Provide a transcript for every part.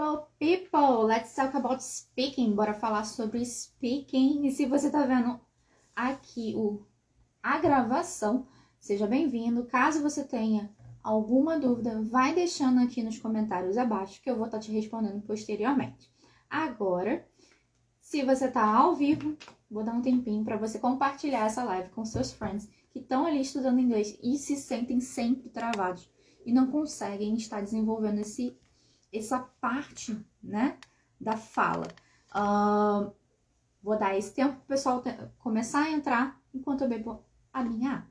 Hello, people! Let's talk about speaking. Bora falar sobre speaking. E se você tá vendo aqui a gravação, seja bem-vindo. Caso você tenha alguma dúvida, vai deixando aqui nos comentários abaixo que eu vou estar te respondendo posteriormente. Agora, se você tá ao vivo, vou dar um tempinho para você compartilhar essa live com seus friends que estão ali estudando inglês e se sentem sempre travados e não conseguem estar desenvolvendo essa parte, né, da fala. Vou dar esse tempo para o pessoal começar a entrar enquanto eu bebo a minha água.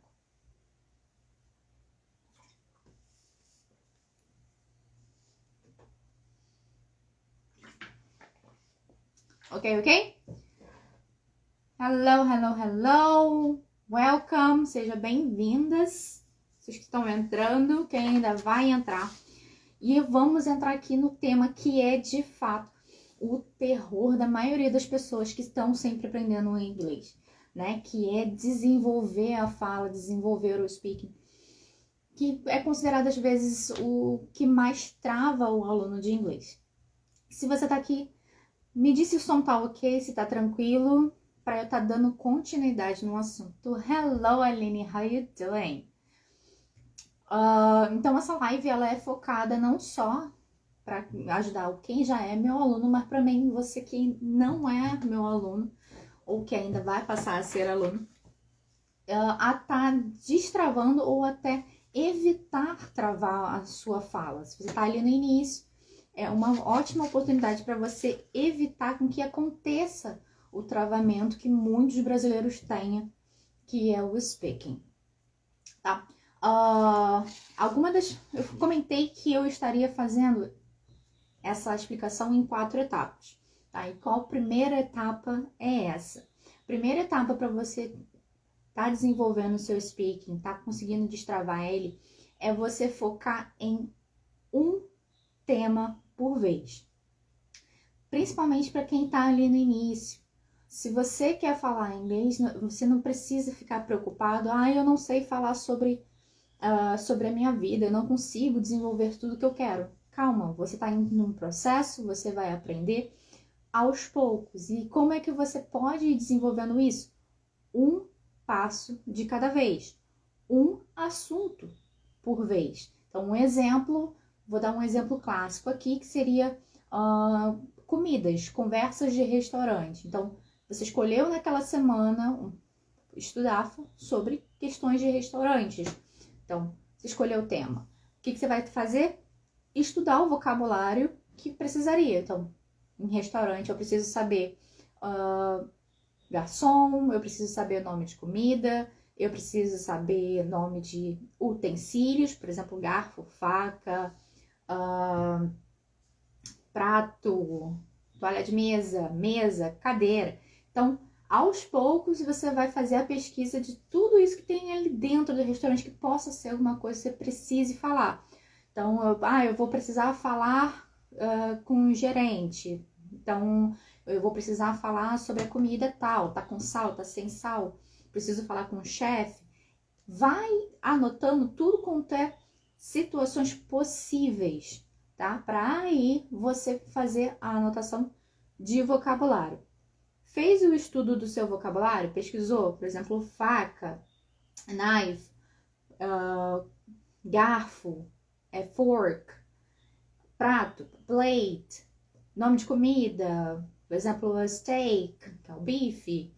Ok? Hello, hello, hello. Welcome, sejam bem-vindas. Vocês que estão entrando, quem ainda vai entrar. E vamos entrar aqui no tema que é, de fato, o terror da maioria das pessoas que estão sempre aprendendo o inglês, né? Que é desenvolver a fala, desenvolver o speaking, que é considerado, às vezes, o que mais trava o aluno de inglês. Se você tá aqui, me diz se o som tá ok, se tá tranquilo, para eu estar dando continuidade no assunto. Hello, Aline, how you doing? Então, essa live ela é focada não só para ajudar quem já é meu aluno, mas para mim, você que não é meu aluno, ou que ainda vai passar a ser aluno, a estar destravando ou até evitar travar a sua fala. Se você está ali no início, é uma ótima oportunidade para você evitar com que aconteça o travamento que muitos brasileiros têm, que é o speaking, tá? Eu comentei que eu estaria fazendo essa explicação em 4 etapas, tá? E qual primeira etapa é essa? Primeira etapa para você tá desenvolvendo o seu speaking, tá conseguindo destravar ele, é você focar em um tema por vez. Principalmente para quem tá ali no início. Se você quer falar inglês, você não precisa ficar preocupado. Eu não sei falar sobre a minha vida, eu não consigo desenvolver tudo que eu quero. Calma, você está indo num processo, você vai aprender aos poucos. E como é que você pode ir desenvolvendo isso? Um passo de cada vez, um assunto por vez. Então, vou dar um exemplo clássico aqui, que seria comidas, conversas de restaurante. Então, você escolheu naquela semana estudar sobre questões de restaurantes. Então, você escolheu o tema. O que você vai fazer? Estudar o vocabulário que precisaria. Então, em restaurante eu preciso saber garçom, eu preciso saber nome de comida, eu preciso saber nome de utensílios, por exemplo, garfo, faca, prato, toalha de mesa, cadeira. Então, aos poucos, você vai fazer a pesquisa de tudo isso que tem ali dentro do restaurante, que possa ser alguma coisa que você precise falar. Então, eu vou precisar falar com o gerente. Então, eu vou precisar falar sobre a comida tal, tá com sal, tá sem sal. Preciso falar com o chefe. Vai anotando tudo quanto é situações possíveis, tá? Para aí você fazer a anotação de vocabulário. Fez o estudo do seu vocabulário? Pesquisou, por exemplo, faca, knife, garfo, fork, prato, plate, nome de comida, por exemplo, steak, que é o bife,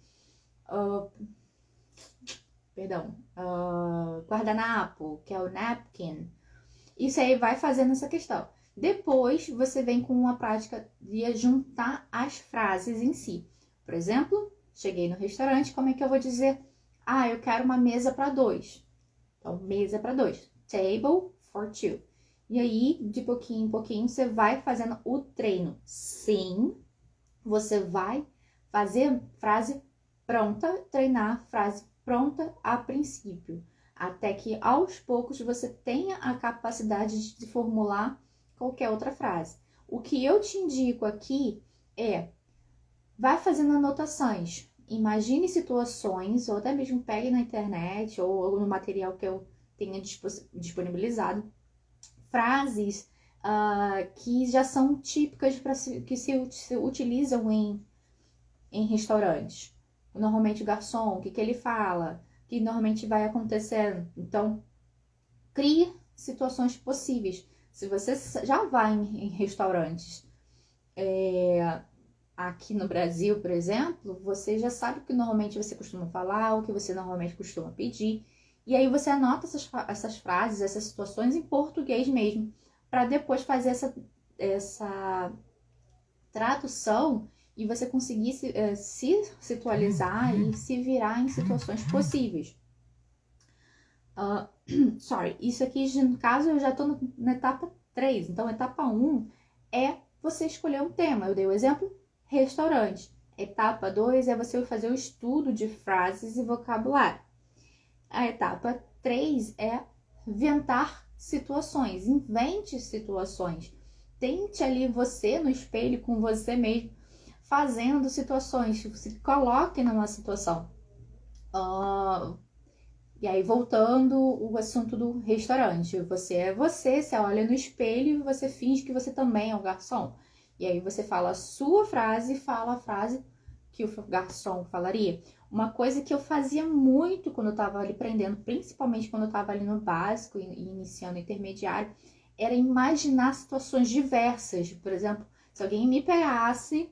guardanapo, que é o napkin. Isso aí vai fazendo essa questão. Depois, você vem com uma prática de juntar as frases em si. Por exemplo, cheguei no restaurante, como é que eu vou dizer? Eu quero uma mesa para 2. Então, mesa para 2. Table for 2. E aí, de pouquinho em pouquinho, você vai fazendo o treino. Sim, você vai fazer frase pronta, treinar frase pronta a princípio. Até que, aos poucos, você tenha a capacidade de formular qualquer outra frase. O que eu te indico aqui é, vai fazendo anotações. Imagine situações, ou até mesmo pegue na internet, ou no material que eu tenha disponibilizado, frases que já são típicas que se utilizam em restaurantes. Normalmente o garçom, o que ele fala, o que normalmente vai acontecendo. Então, crie situações possíveis. Se você já vai em restaurantes aqui no Brasil, por exemplo, você já sabe o que normalmente você costuma falar, o que você normalmente costuma pedir. E aí você anota essas frases, essas situações em português mesmo, para depois fazer essa tradução e você conseguir se situalizar e se virar em situações possíveis. Sorry, isso aqui, no caso, eu já estou na etapa 3. Então, a etapa 1 é você escolher um tema. Eu dei o exemplo, restaurante. Etapa 2 é você fazer o estudo de frases e vocabulário. A etapa 3 é inventar situações. Invente situações. Tente ali você no espelho com você mesmo, fazendo situações. Se coloque numa situação. E aí, voltando o assunto do restaurante. Você, você olha no espelho e você finge que você também é o garçom. E aí você fala a sua frase e fala a frase que o garçom falaria. Uma coisa que eu fazia muito quando eu estava ali aprendendo, principalmente quando eu estava ali no básico e iniciando o intermediário, era imaginar situações diversas. Por exemplo, se alguém me pegasse,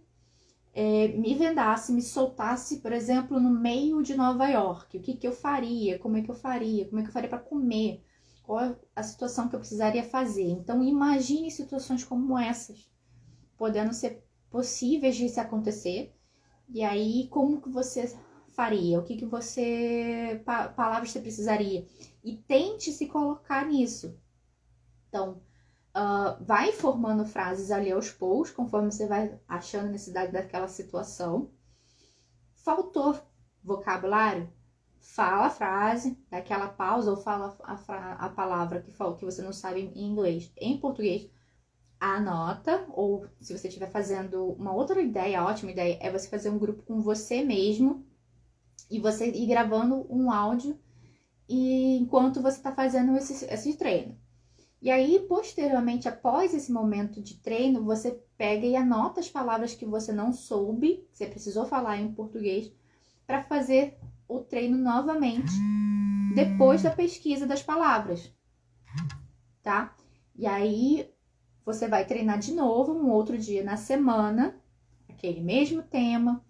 me vendasse, me soltasse, por exemplo, no meio de Nova York, o que eu faria, como é que eu faria para comer, qual a situação que eu precisaria fazer. Então, imagine situações como essas, podendo ser possíveis de se acontecer, e aí como que você faria, o que você, palavras você precisaria, e tente se colocar nisso. Então, vai formando frases ali aos poucos, conforme você vai achando a necessidade daquela situação. Faltou vocabulário? Fala a frase, dá aquela pausa ou fala a palavra que você não sabe em inglês. Em português, anota, ou se você estiver fazendo uma outra ideia, ótima ideia, é você fazer um grupo com você mesmo e você ir gravando um áudio enquanto você está fazendo esse treino. E aí, posteriormente, após esse momento de treino, você pega e anota as palavras que você não soube, que você precisou falar em português, para fazer o treino novamente, depois da pesquisa das palavras, tá? E aí, você vai treinar de novo, um outro dia na semana, aquele mesmo tema,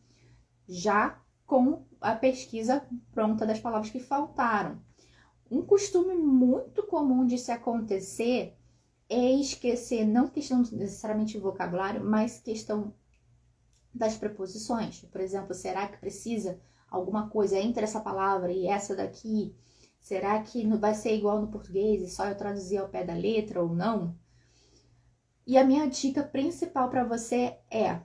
já com a pesquisa pronta das palavras que faltaram. Um costume muito comum de se acontecer é esquecer, não questão necessariamente de vocabulário, mas questão das preposições. Por exemplo, será que precisa alguma coisa entre essa palavra e essa daqui? Será que não vai ser igual no português e só eu traduzir ao pé da letra ou não? E a minha dica principal para você é: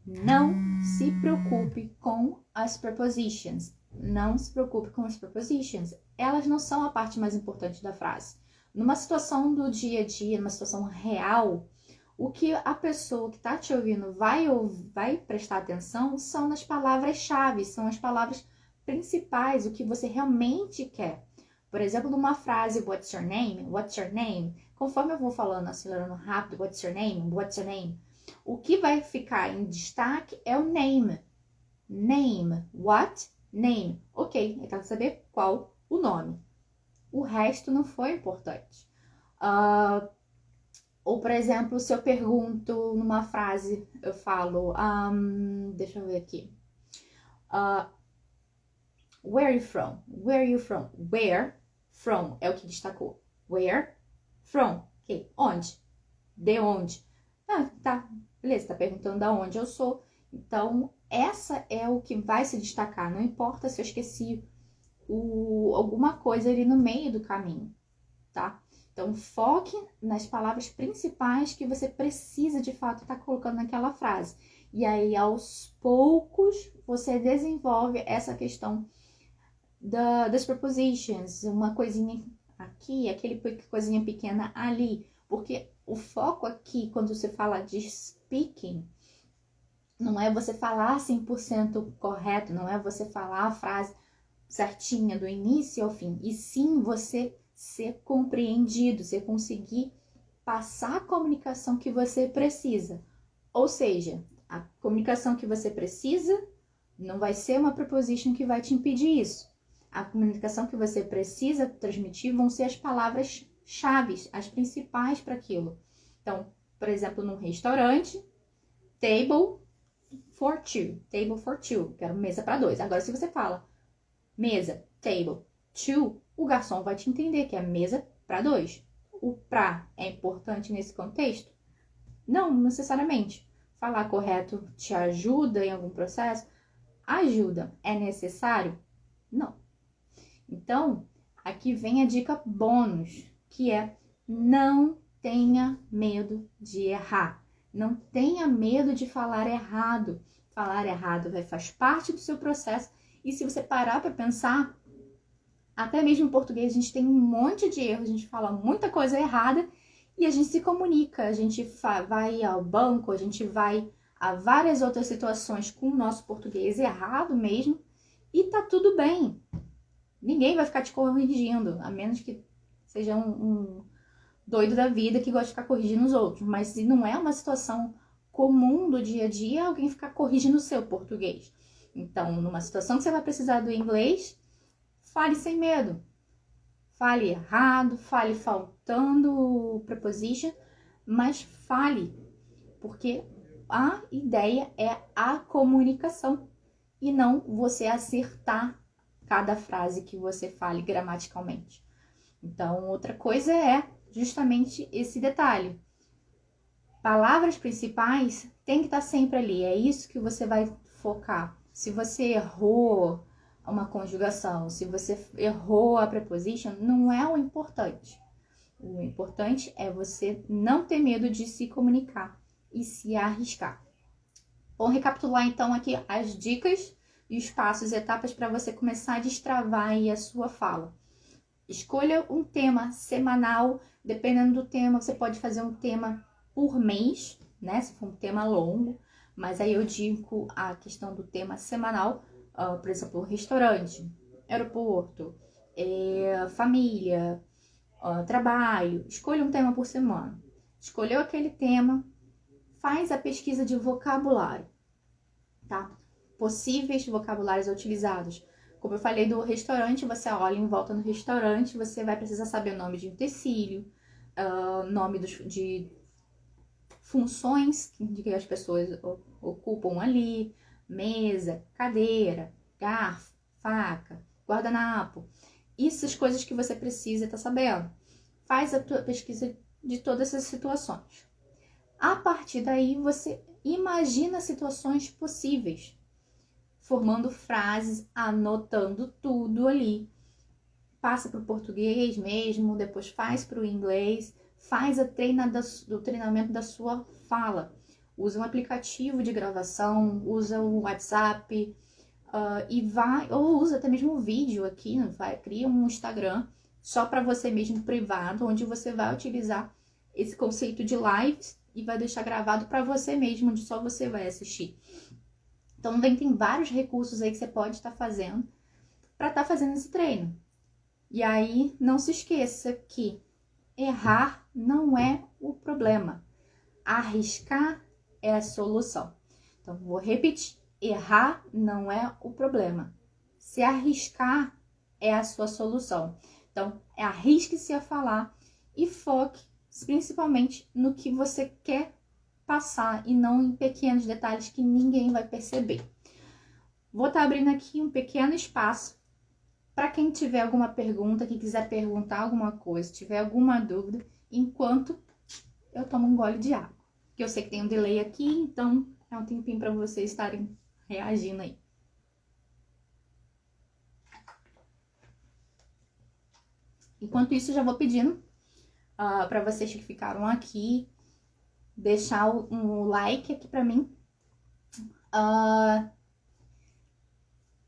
não se preocupe com as prepositions. Não se preocupe com as prepositions. Elas não são a parte mais importante da frase. Numa situação do dia a dia, numa situação real, o que a pessoa que está te ouvindo vai prestar atenção são nas palavras-chave, são as palavras principais, o que você realmente quer. Por exemplo, numa frase, what's your name? What's your name? Conforme eu vou falando, acelerando rápido, what's your name? What's your name? O que vai ficar em destaque é o name. Name. What? Name. Ok, eu quero saber qual o nome. O resto não foi importante. Ou, por exemplo, se eu pergunto numa frase, eu falo, deixa eu ver aqui. Where are you from? Where are you from? Where? From é o que destacou. Where? From. Ok. Onde? De onde? Tá. Beleza, tá perguntando de onde eu sou. Então, essa é o que vai se destacar. Não importa se eu esqueci alguma coisa ali no meio do caminho, tá? Então, foque nas palavras principais que você precisa, de fato, estar colocando naquela frase. E aí, aos poucos, você desenvolve essa questão das prepositions. Uma coisinha aqui, aquele coisinha pequena ali. Porque o foco aqui, quando você fala de speaking, não é você falar 100% correto, não é você falar a frase certinha do início ao fim, e sim você ser compreendido, você conseguir passar a comunicação que você precisa. Ou seja, a comunicação que você precisa não vai ser uma preposition que vai te impedir isso. A comunicação que você precisa transmitir vão ser as palavras-chave, as principais para aquilo. Então, por exemplo, num restaurante, table for two, quero mesa para dois. Agora, se você fala mesa, table, two, o garçom vai te entender que é mesa para dois. O pra é importante nesse contexto? Não necessariamente. Falar correto te ajuda em algum processo? Ajuda. É necessário? Não. Então, aqui vem a dica bônus, que é não tenha medo de errar. Não tenha medo de falar errado. Falar errado faz parte do seu processo. E se você parar para pensar, até mesmo em português a gente tem um monte de erros, a gente fala muita coisa errada e a gente se comunica. A gente vai ao banco, a gente vai a várias outras situações com o nosso português errado mesmo e tá tudo bem. Ninguém vai ficar te corrigindo, a menos que seja um doido da vida que gosta de ficar corrigindo os outros. Mas se não é uma situação comum do dia a dia, alguém ficar corrigindo o seu português. Então, numa situação que você vai precisar do inglês, fale sem medo. Fale errado, fale faltando preposition, mas fale. Porque a ideia é a comunicação e não você acertar cada frase que você fale gramaticalmente. Então, outra coisa é justamente esse detalhe. Palavras principais tem que estar sempre ali, é isso que você vai focar. Se você errou uma conjugação, se você errou a preposition, não é o importante. O importante é você não ter medo de se comunicar e se arriscar. Vamos recapitular então aqui as dicas e os passos, etapas para você começar a destravar aí a sua fala. Escolha um tema semanal, dependendo do tema, você pode fazer um tema por mês, né? Se for um tema longo, mas aí eu digo a questão do tema semanal, por exemplo, restaurante, aeroporto, família, trabalho. Escolha um tema por semana. Escolheu aquele tema, faz a pesquisa de vocabulário, tá? Possíveis vocabulários utilizados. Como eu falei do restaurante, você olha em volta no restaurante, você vai precisar saber o nome de utensílio, nome de funções que as pessoas ocupam ali, mesa, cadeira, garfo, faca, guardanapo. Essas coisas que você precisa estar sabendo. Faz a tua pesquisa de todas essas situações. A partir daí, você imagina situações possíveis, formando frases, anotando tudo ali. Passa para o português mesmo, depois faz para o inglês, faz o treinamento da sua fala. Usa um aplicativo de gravação, usa o WhatsApp ou usa até mesmo o vídeo aqui, cria um Instagram só para você mesmo privado, onde você vai utilizar esse conceito de lives e vai deixar gravado para você mesmo, onde só você vai assistir. Então, tem vários recursos aí que você pode estar fazendo para estar fazendo esse treino. E aí, não se esqueça que errar não é o problema. Arriscar é a solução. Então, vou repetir. Errar não é o problema. Se arriscar é a sua solução. Então, arrisque-se a falar e foque principalmente no que você quer passar e não em pequenos detalhes que ninguém vai perceber. Vou estar abrindo aqui um pequeno espaço para quem tiver alguma pergunta, que quiser perguntar alguma coisa, tiver alguma dúvida, enquanto eu tomo um gole de água. Que eu sei que tem um delay aqui, então é um tempinho para vocês estarem reagindo aí. Enquanto isso, já vou pedindo para vocês que ficaram aqui, deixar um like aqui para mim.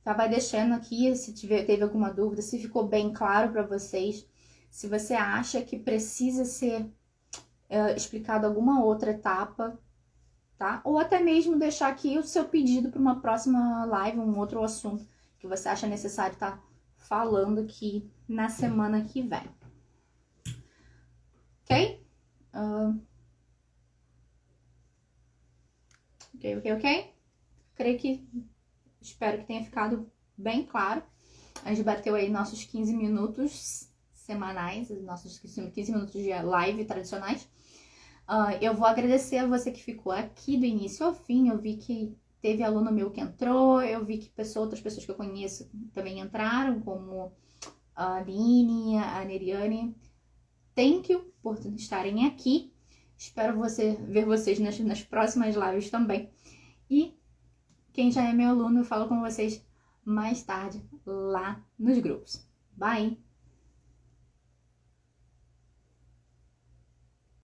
Já vai deixando aqui se teve alguma dúvida, se ficou bem claro para vocês. Se você acha que precisa ser explicado alguma outra etapa, tá? Ou até mesmo deixar aqui o seu pedido para uma próxima live, um outro assunto que você acha necessário estar falando aqui na semana que vem. Ok? Ok? Espero que tenha ficado bem claro. A gente bateu aí nossos 15 minutos semanais, nossos 15 minutos de live tradicionais. Eu vou agradecer a você que ficou aqui do início ao fim. Eu vi que teve aluno meu que entrou, eu vi que outras pessoas que eu conheço também entraram, como a Aline, a Neriane. Thank you por estarem aqui. Espero ver vocês nas próximas lives também. E quem já é meu aluno, eu falo com vocês mais tarde lá nos grupos. Bye!